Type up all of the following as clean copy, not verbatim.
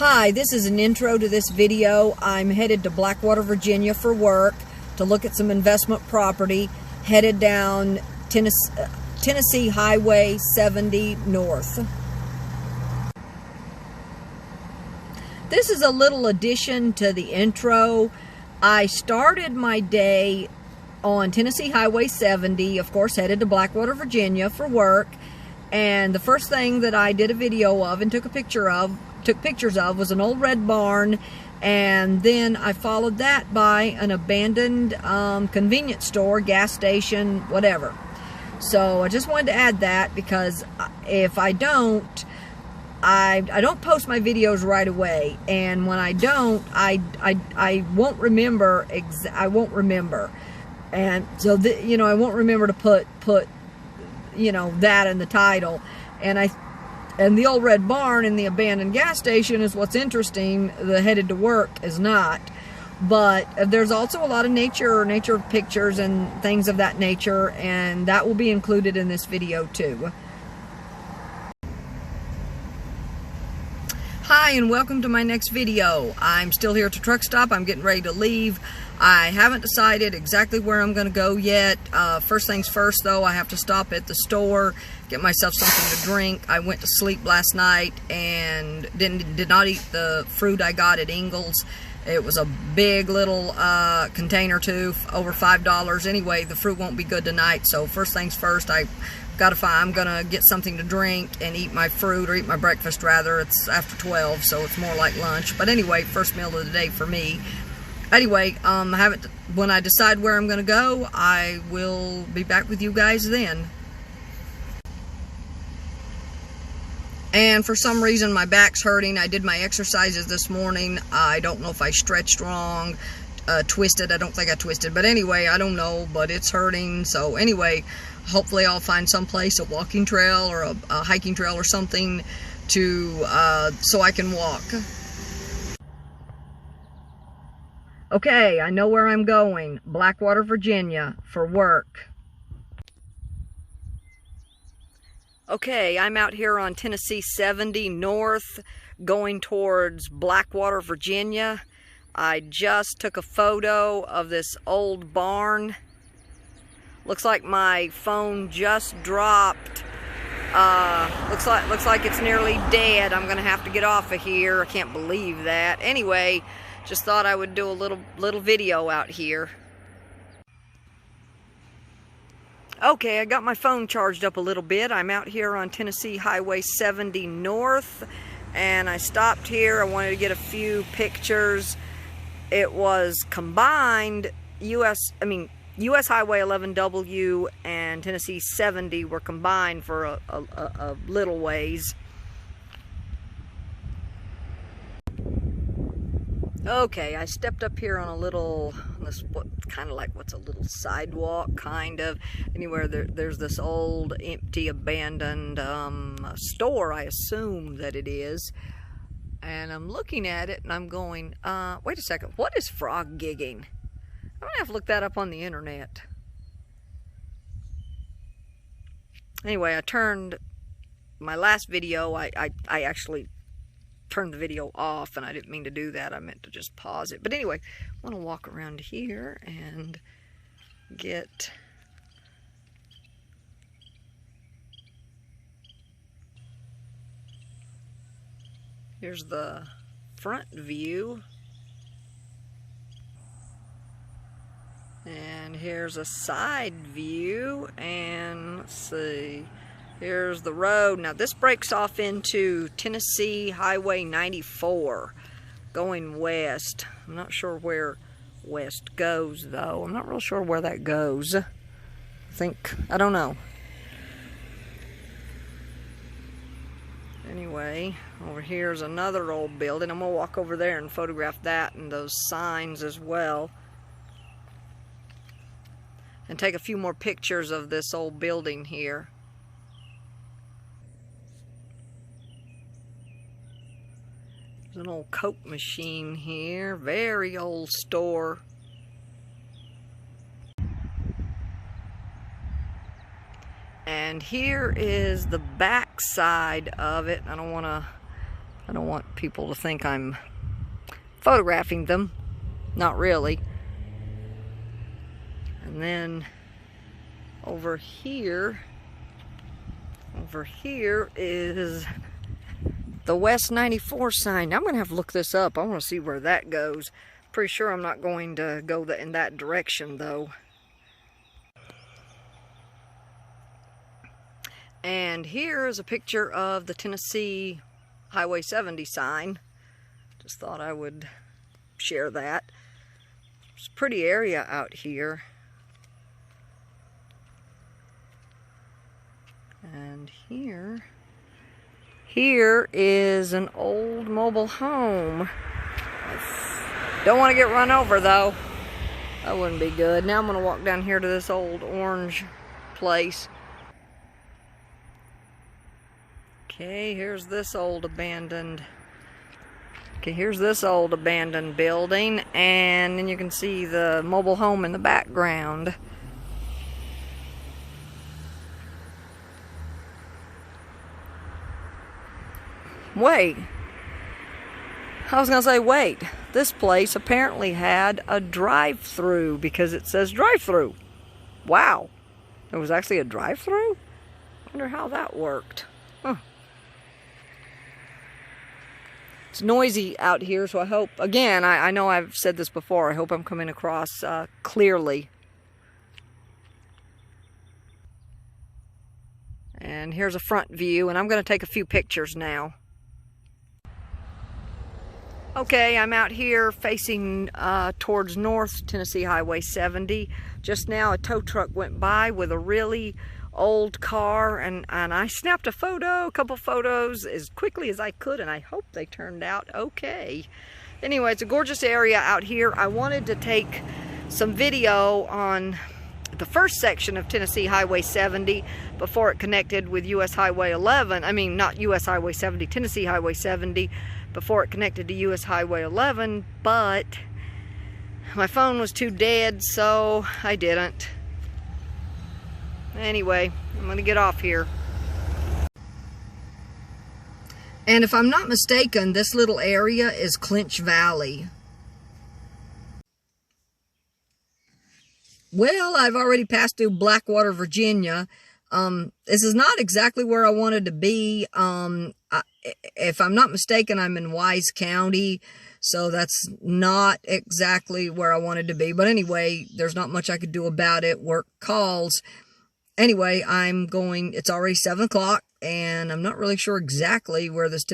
Hi, this is an intro to this video. I'm headed to Blackwater, Virginia for work to look at some investment property, headed down Tennessee Highway 70 North. This is a little addition to the intro. I started my day on Tennessee Highway 70, of course headed to Blackwater, Virginia for work, and the first thing that I did a video of and took pictures of was an old red barn, and then I followed that by an abandoned convenience store, gas station, whatever. So I just wanted to add that because if I don't, I don't post my videos right away, and when I don't, I won't remember. I won't remember, and so I won't remember to put that in the title, and the old red barn and the abandoned gas station is what's interesting. The headed to work is not. But there's also a lot of nature pictures and things of that nature, and that will be included in this video too. Hi, and welcome to my next video. I'm still here at the truck stop. I'm getting ready to leave. I haven't decided exactly where I'm going to go yet. First things first, though, I have to stop at the store, get myself something to drink. I went to sleep last night and did not eat the fruit I got at Ingles. It was a big little container too, over $5. Anyway, the fruit won't be good tonight, so first things first, I'm gonna get something to drink and eat my fruit, or eat my breakfast rather. It's after 12, so it's more like lunch. But anyway, first meal of the day for me. Anyway, when I decide where I'm gonna go, I will be back with you guys then. And for some reason my back's hurting. I did my exercises this morning. I don't know if I stretched wrong, twisted. I don't think I twisted, but anyway, I don't know, but it's hurting. So anyway, hopefully I'll find someplace, a walking trail or a hiking trail or something, so I can walk. Okay, I know where I'm going. Blackwater, Virginia for work. Okay, I'm out here on Tennessee 70 North going towards Blackwater, Virginia. I just took a photo of this old barn. Looks like my phone just dropped. Looks like it's nearly dead. I'm gonna have to get off of here. I can't believe that. Anyway, just thought I would do a little video out here. Okay, I got my phone charged up a little bit. I'm out here on Tennessee Highway 70 North, and I stopped here. I wanted to get a few pictures. It was combined. US Highway 11W and Tennessee 70 were combined for a little ways. Okay, I stepped up here on a little, what's a little sidewalk, kind of. Anywhere there's this old, empty, abandoned store, I assume that it is. And I'm looking at it and I'm going, wait a second, what is frog gigging? I'm gonna have to look that up on the internet. Anyway, I turned my last video, I actually turned the video off, and I didn't mean to do that. I meant to just pause it. But anyway, I want to walk around here and get here's the front view, and here's a side view, and let's see, here's the road. Now this breaks off into Tennessee Highway 94 going west. I'm not sure where west goes though. I'm not real sure where that goes. I don't know. Anyway, over here's another old building. I'm gonna walk over there and photograph that and those signs as well, and take a few more pictures of this old building here. There's an old Coke machine here, very old store. And here is the back side of it. I don't want I don't want people to think I'm photographing them. Not really. And then over here is the West 94 sign. I'm going to have to look this up. I want to see where that goes. Pretty sure I'm not going to go in that direction though. And here is a picture of the Tennessee Highway 70 sign. Just thought I would share that. It's a pretty area out here. And here is an old mobile home. Don't want to get run over though. That wouldn't be good. Now I'm going to walk down here to this old orange place. Okay, here's this old abandoned. Okay, here's this old abandoned building, and then you can see the mobile home in the background. Wait. I was gonna say, wait. This place apparently had a drive-through because it says drive-through. Wow. There was actually a drive-through? I wonder how that worked. Huh. It's noisy out here, so I hope, again, I know I've said this before, I hope I'm coming across clearly. And here's a front view, and I'm going to take a few pictures now. Okay, I'm out here facing towards North Tennessee Highway 70. Just now a tow truck went by with a really old car, and I snapped a couple photos as quickly as I could, and I hope they turned out okay. Anyway, it's a gorgeous area out here. I wanted to take some video on the first section of Tennessee Highway 70 before it connected with US Highway 11. I mean, not US Highway 70, Tennessee Highway 70, before it connected to US Highway 11, but my phone was too dead, so I didn't. Anyway, I'm gonna get off here. And if I'm not mistaken, this little area is Clinch Valley. Well, I've already passed through Blackwater, Virginia. This is not exactly where I wanted to be. If I'm not mistaken, I'm in Wise County, so that's not exactly where I wanted to be. But anyway, there's not much I could do about it. Work calls. Anyway, it's already 7 o'clock, and I'm not really sure exactly where this,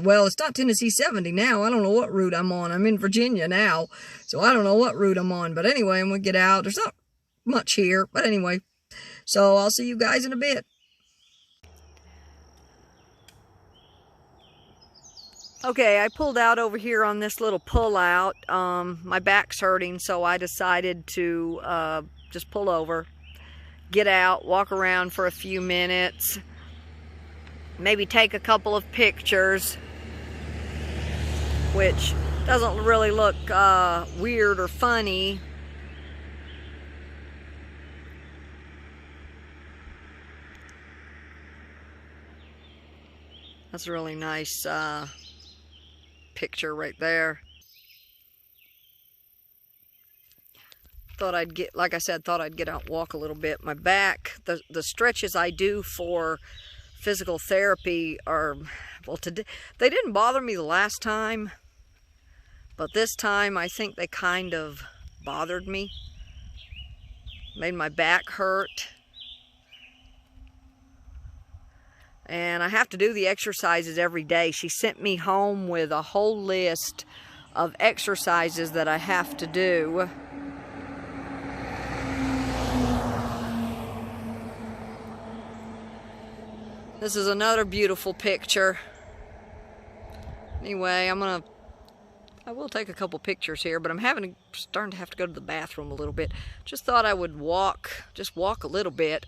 well, it's not Tennessee 70 now. I don't know what route I'm on. I'm in Virginia now, so I don't know what route I'm on. But anyway, I'm going to get out. There's not much here, but anyway. So I'll see you guys in a bit. Okay, I pulled out over here on this little pullout. My back's hurting, so I decided to just pull over, get out, walk around for a few minutes, maybe take a couple of pictures, which doesn't really look weird or funny. That's a really nice picture right there. Thought I'd get, like I said, thought I'd get out and walk a little bit. My back, the stretches I do for physical therapy are, well, today, they didn't bother me the last time, but this time I think they kind of bothered me. Made my back hurt. And I have to do the exercises every day. She sent me home with a whole list of exercises that I have to do. This is another beautiful picture. Anyway, I will take a couple pictures here, but I'm starting to have to go to the bathroom a little bit. Just thought I would just walk a little bit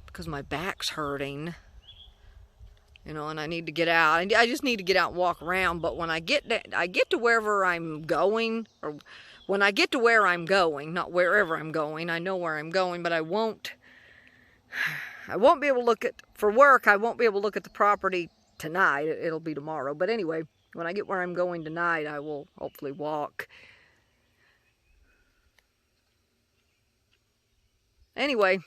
because my back's hurting. You know, and I need to get out. I just need to get out and walk around. But when I get to wherever I'm going, or when I get to where I'm going, not wherever I'm going, I know where I'm going, but I won't be able to look at, for work, I won't be able to look at the property tonight. It'll be tomorrow. But anyway, when I get where I'm going tonight, I will hopefully walk. Anyway,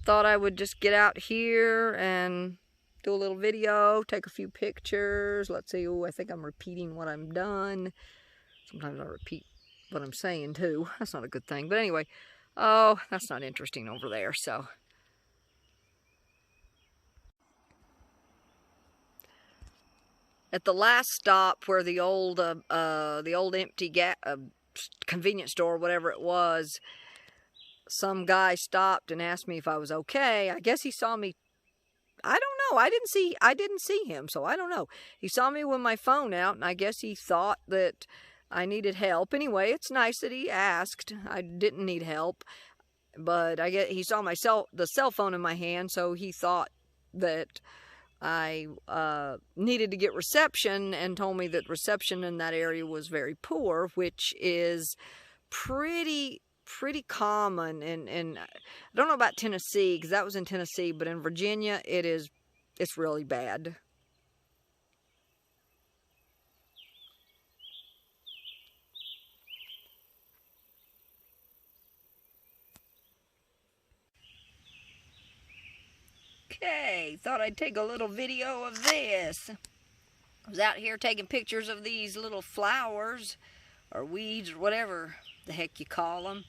thought I would just get out here and do a little video, take a few pictures. Let's see. Oh, I think I'm repeating what I'm done. Sometimes I repeat what I'm saying too. That's not a good thing. But anyway, oh, that's not interesting over there. So at the last stop where the old empty convenience store, whatever it was, some guy stopped and asked me if I was okay. I guess he saw me. I don't know. I didn't see him, so I don't know. He saw me with my phone out, and I guess he thought that I needed help. Anyway, it's nice that he asked. I didn't need help, but I guess he saw the cell phone in my hand, so he thought that I needed to get reception, and told me that reception in that area was very poor, which is pretty common. And I don't know about Tennessee, because that was in Tennessee, but in Virginia it's really bad. Okay, thought I'd take a little video of this. I was out here taking pictures of these little flowers or weeds or whatever the heck you call them.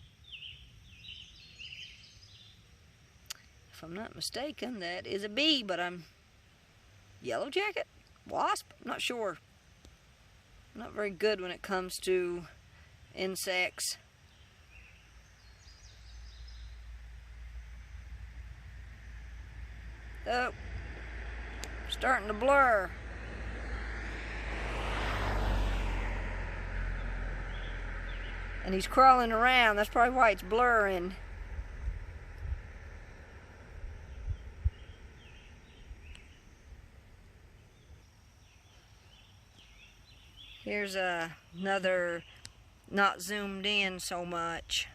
If I'm not mistaken, that is a bee, but I'm yellow jacket? Wasp? I'm not sure. I'm not very good when it comes to insects. Oh, starting to blur. And he's crawling around. That's probably why it's blurring. Here's another not zoomed in so much.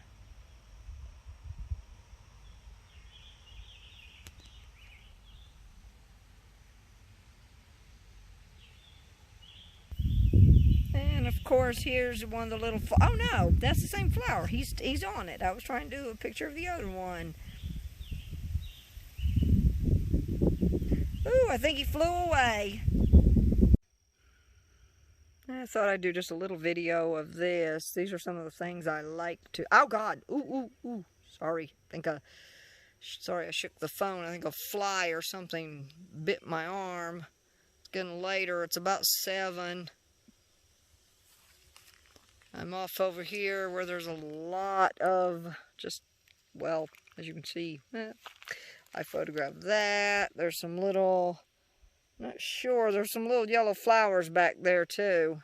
And of course, here's one of the little. Oh no, that's the same flower. He's on it. I was trying to do a picture of the other one. Ooh, I think he flew away. I thought I'd do just a little video of this. These are some of the things I like to. Oh God! Ooh! Sorry. Sorry, I shook the phone. I think a fly or something bit my arm. It's getting later. It's about 7. I'm off over here where there's a lot of just, well, as you can see, I photographed that. There's some little, not sure, there's some little yellow flowers back there too.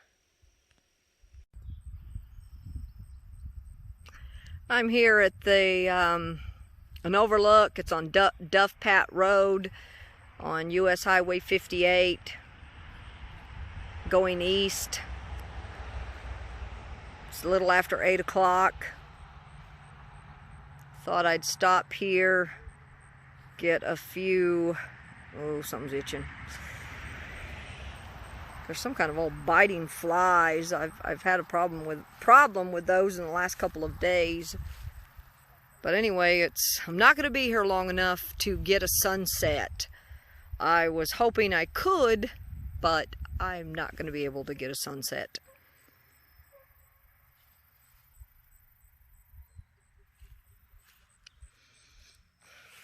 I'm here at the an overlook. It's on Duff Pat Road on US Highway 58 going east. It's a little after 8 o'clock. Thought I'd stop here, get a few. Oh, something's itching. There's some kind of old biting flies. I've had a problem with those in the last couple of days. But anyway, I'm not going to be here long enough to get a sunset. I was hoping I could, but I'm not going to be able to get a sunset.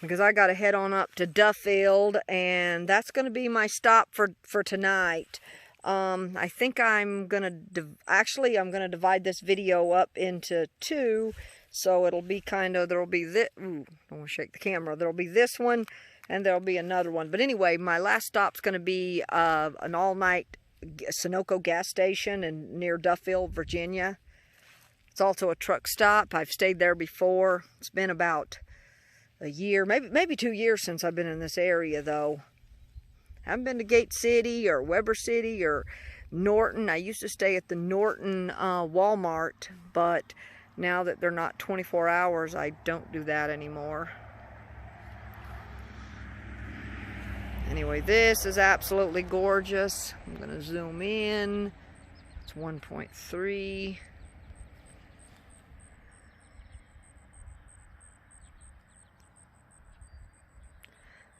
Because I got to head on up to Duffield, and that's going to be my stop for tonight. I think I'm going to divide this video up into 2, so it'll be kind of, there'll be this, ooh, I don't want to shake the camera, there'll be this one, and there'll be another one. But anyway, my last stop's going to be an all-night Sunoco gas station near Duffield, Virginia. It's also a truck stop. I've stayed there before. It's been about a year, maybe 2 years since I've been in this area, though. I haven't been to Gate City or Weber City or Norton. I used to stay at the Norton Walmart, but now that they're not 24 hours, I don't do that anymore. Anyway, this is absolutely gorgeous. I'm going to zoom in. It's 1.3.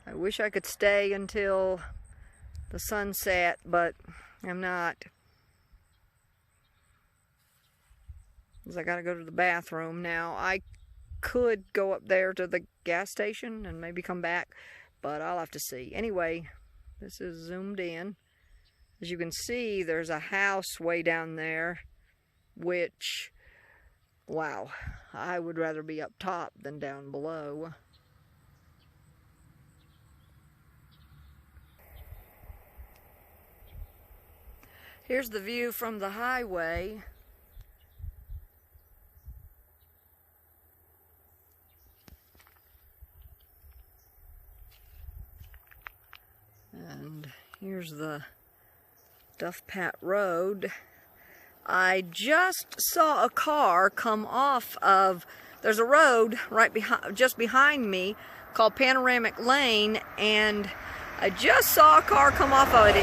I wish I could stay until the sunset, but I'm not. Because I got to go to the bathroom now. I could go up there to the gas station and maybe come back, but I'll have to see. Anyway, this is zoomed in. As you can see, there's a house way down there, which, wow, I would rather be up top than down below. Here's the view from the highway. And here's the Duff Pat Road. I just saw a car come off of, there's a road right behind, just behind me called Panoramic Lane, and I just saw a car come off of it.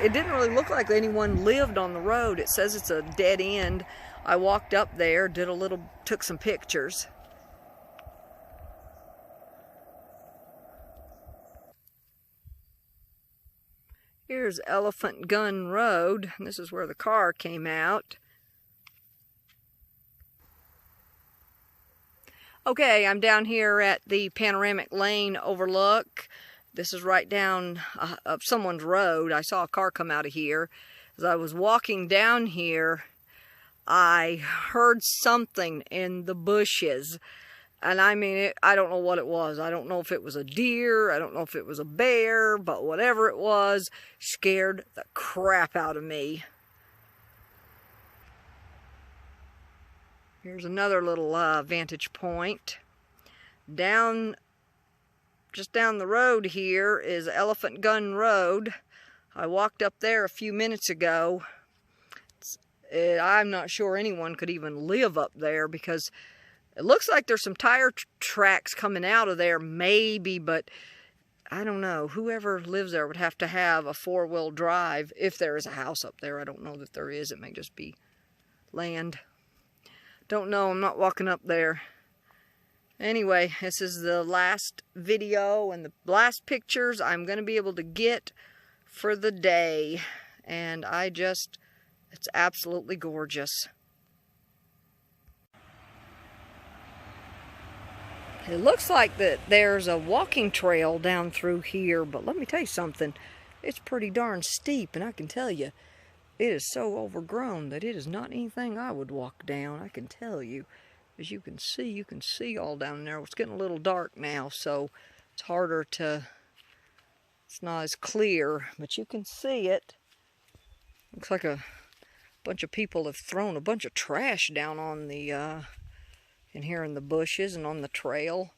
It didn't really look like anyone lived on the road. It says it's a dead end. I walked up there, took some pictures. Here's Elephant Gun Road. This is where the car came out. Okay, I'm down here at the Panoramic Lane overlook. This is right down someone's road. I saw a car come out of here. As I was walking down here, I heard something in the bushes. And I mean, I don't know what it was. I don't know if it was a deer. I don't know if it was a bear. But whatever it was, scared the crap out of me. Here's another little vantage point. Just down the road here is Elephant Gun Road. I walked up there a few minutes ago. I'm not sure anyone could even live up there because it looks like there's some tire tracks coming out of there, maybe, but I don't know. Whoever lives there would have to have a four-wheel drive if there is a house up there. I don't know that there is. It may just be land. Don't know. I'm not walking up there. Anyway, this is the last video and the last pictures I'm going to be able to get for the day. And it's absolutely gorgeous. It looks like that there's a walking trail down through here, but let me tell you something. It's pretty darn steep, and I can tell you, it is so overgrown that it is not anything I would walk down, I can tell you. As you can see all down there. It's getting a little dark now, so it's it's not as clear, but you can see it. Looks like a bunch of people have thrown a bunch of trash down on the, in here in the bushes and on the trail.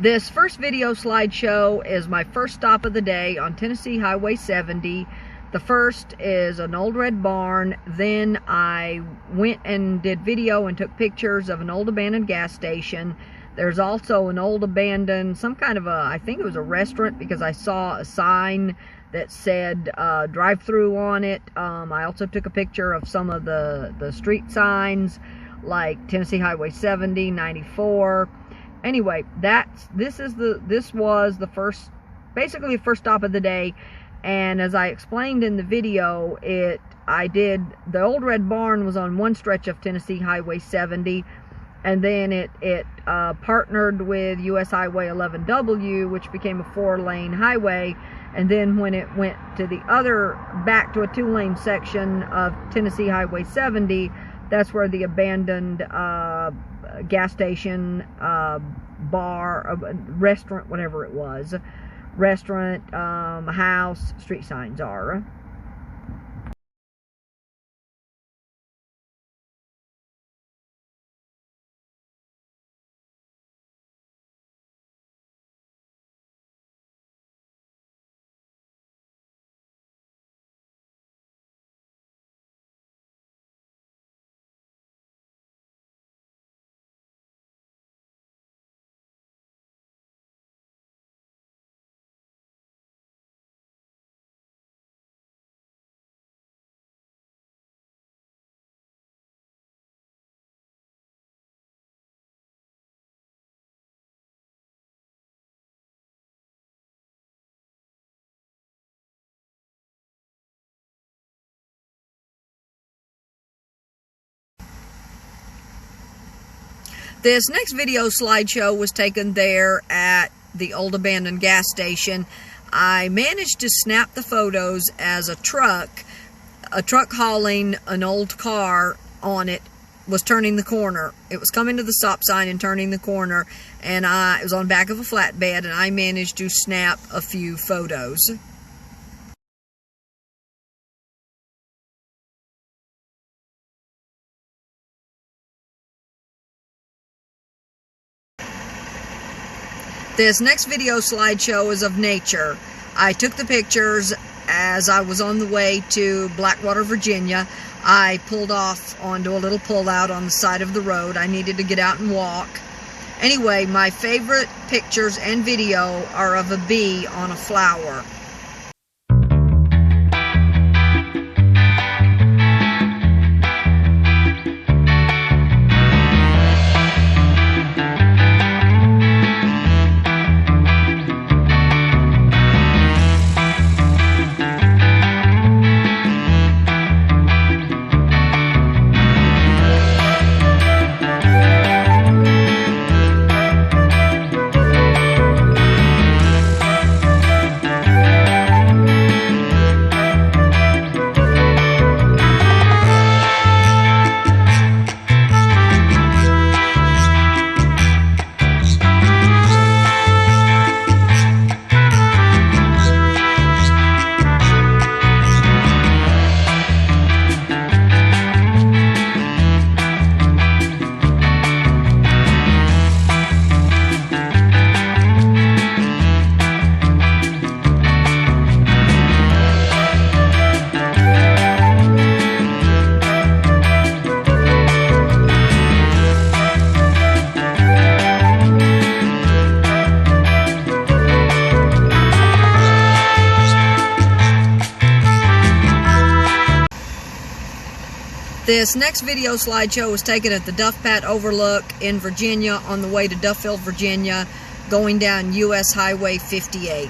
This first video slideshow is my first stop of the day on Tennessee Highway 70. The first is an old red barn. Then I went and did video and took pictures of an old abandoned gas station. There's also an old abandoned, some kind of I think it was a restaurant because I saw a sign that said drive-through on it. I also took a picture of some of the street signs like Tennessee Highway 70, 94. Anyway, this was the first, basically the first stop of the day. And as I explained in the video, the old red barn was on one stretch of Tennessee Highway 70, and then it partnered with US Highway 11W, which became a 4-lane highway. And then when it went to back to a 2-lane section of Tennessee Highway 70, that's where the abandoned gas station, bar, restaurant, whatever it was, restaurant, house, street signs are. This next video slideshow was taken there at the old abandoned gas station. I managed to snap the photos as a truck hauling an old car on it was turning the corner. It was coming to the stop sign and turning the corner, and it was on the back of a flatbed, and I managed to snap a few photos. This next video slideshow is of nature. I took the pictures as I was on the way to Blackwater, Virginia. I pulled off onto a little pullout on the side of the road. I needed to get out and walk. Anyway, my favorite pictures and video are of a bee on a flower. This next video slideshow was taken at the Duff Pat Overlook in Virginia on the way to Duffield, Virginia, going down US Highway 58.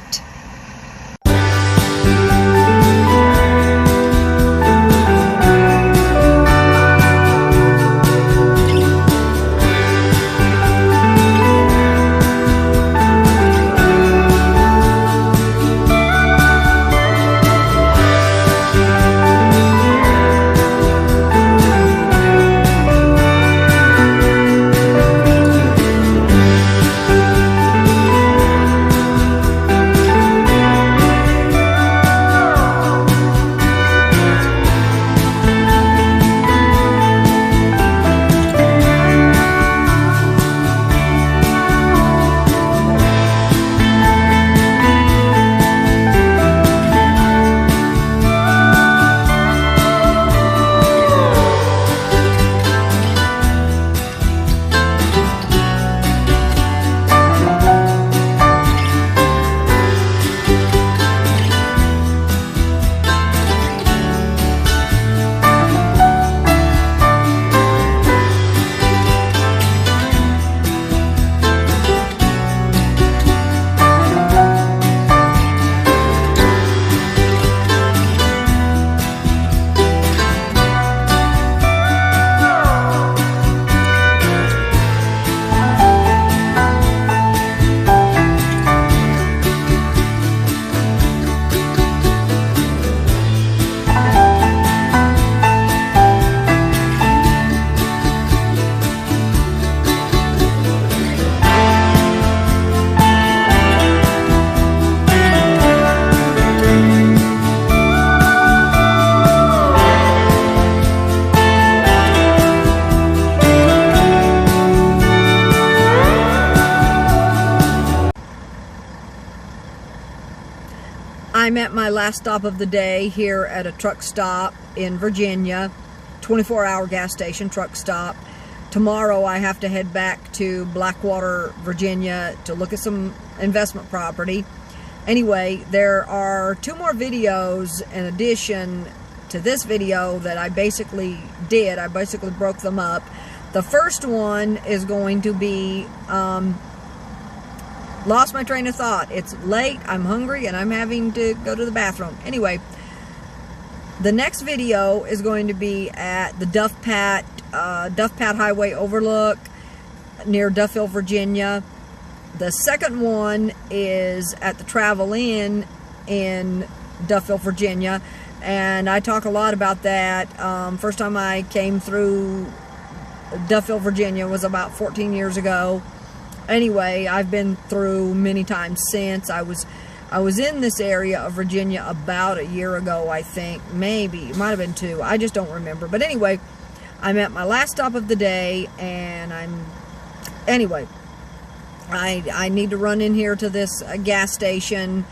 I'm at my last stop of the day here at a truck stop in Virginia, 24-hour gas station truck stop. Tomorrow I have to head back to Blackwater, Virginia to look at some investment property. Anyway, there are two more videos in addition to this video that I basically did. I basically broke them up. The first one is going to be lost my train of thought. It's late, I'm hungry, and I'm having to go to the bathroom. Anyway, the next video is going to be at the Duff Pat Highway Overlook. near Duffield, Virginia. The second one is at the Travel Inn in Duffield, Virginia, and I talk a lot about that. First time I came through Duffield, Virginia was about 14 years ago. Anyway, I've been through many times since. I was in this area of Virginia about a year ago, I think. Maybe. It might have been 2. I just don't remember. But anyway, I'm at my last stop of the day, and anyway, I need to run in here to this gas station.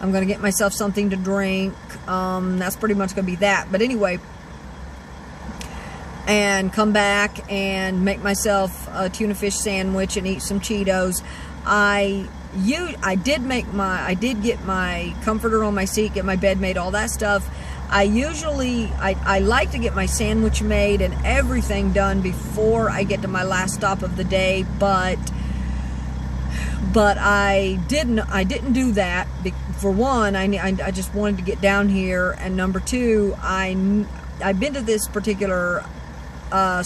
I'm going to get myself something to drink. That's pretty much going to be that. But anyway, and come back and make myself a tuna fish sandwich and eat some Cheetos. I did get my comforter on my seat, get my bed made, all that stuff. I like to get my sandwich made and everything done before I get to my last stop of the day, but I didn't do that. For one, I just wanted to get down here, and number two, I've been to this particular truck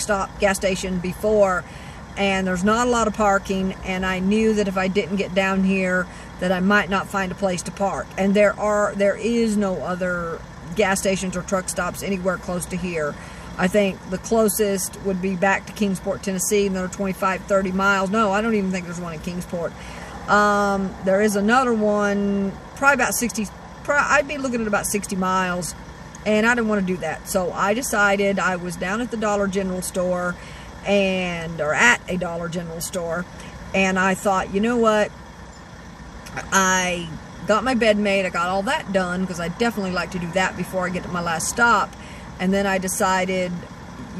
stop, gas station before, and there's not a lot of parking, and I knew that if I didn't get down here that I might not find a place to park. And there is no other gas stations or truck stops anywhere close to here. I think the closest would be back to Kingsport, Tennessee, another 25-30 miles. No, I don't even think there's one in Kingsport. There is another one probably about 60, I'd be looking at about 60 miles, and I didn't want to do that. So I decided, I was down at the Dollar General store, or at a Dollar General store, and I thought, you know what, I got my bed made, I got all that done, because I definitely like to do that before I get to my last stop. And then I decided,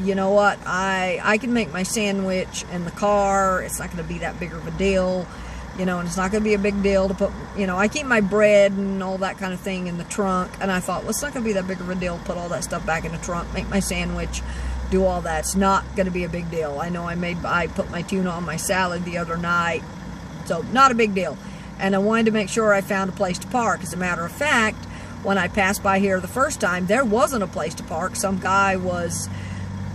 you know what, I can make my sandwich in the car. It's not going to be that big of a deal, you know, and it's not going to be a big deal to put, you know, I keep my bread and all that kind of thing in the trunk, and I thought, well, it's not going to be that big of a deal to put all that stuff back in the trunk, make my sandwich, do all that. It's not going to be a big deal. I know I put my tuna on my salad the other night, so not a big deal. And I wanted to make sure I found a place to park. As a matter of fact, when I passed by here the first time, there wasn't a place to park. Some guy was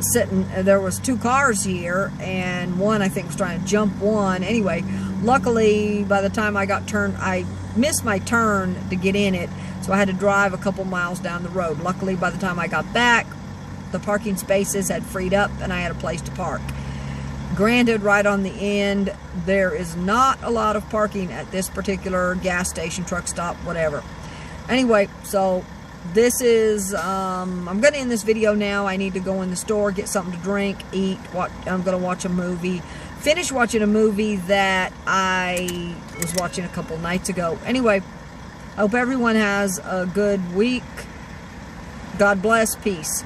sitting, there was 2 cars here, and one I think was trying to jump one. Anyway, luckily by the time I got turned, I missed my turn to get in it, so I had to drive a couple miles down the road. Luckily by the time I got back, the parking spaces had freed up and I had a place to park. Granted, right on the end, there is not a lot of parking at this particular gas station, truck stop, whatever. Anyway, so this is, I'm going to end this video now. I need to go in the store, get something to drink, eat. I'm going to watch a movie. Finish watching a movie that I was watching a couple nights ago. Anyway, I hope everyone has a good week. God bless. Peace.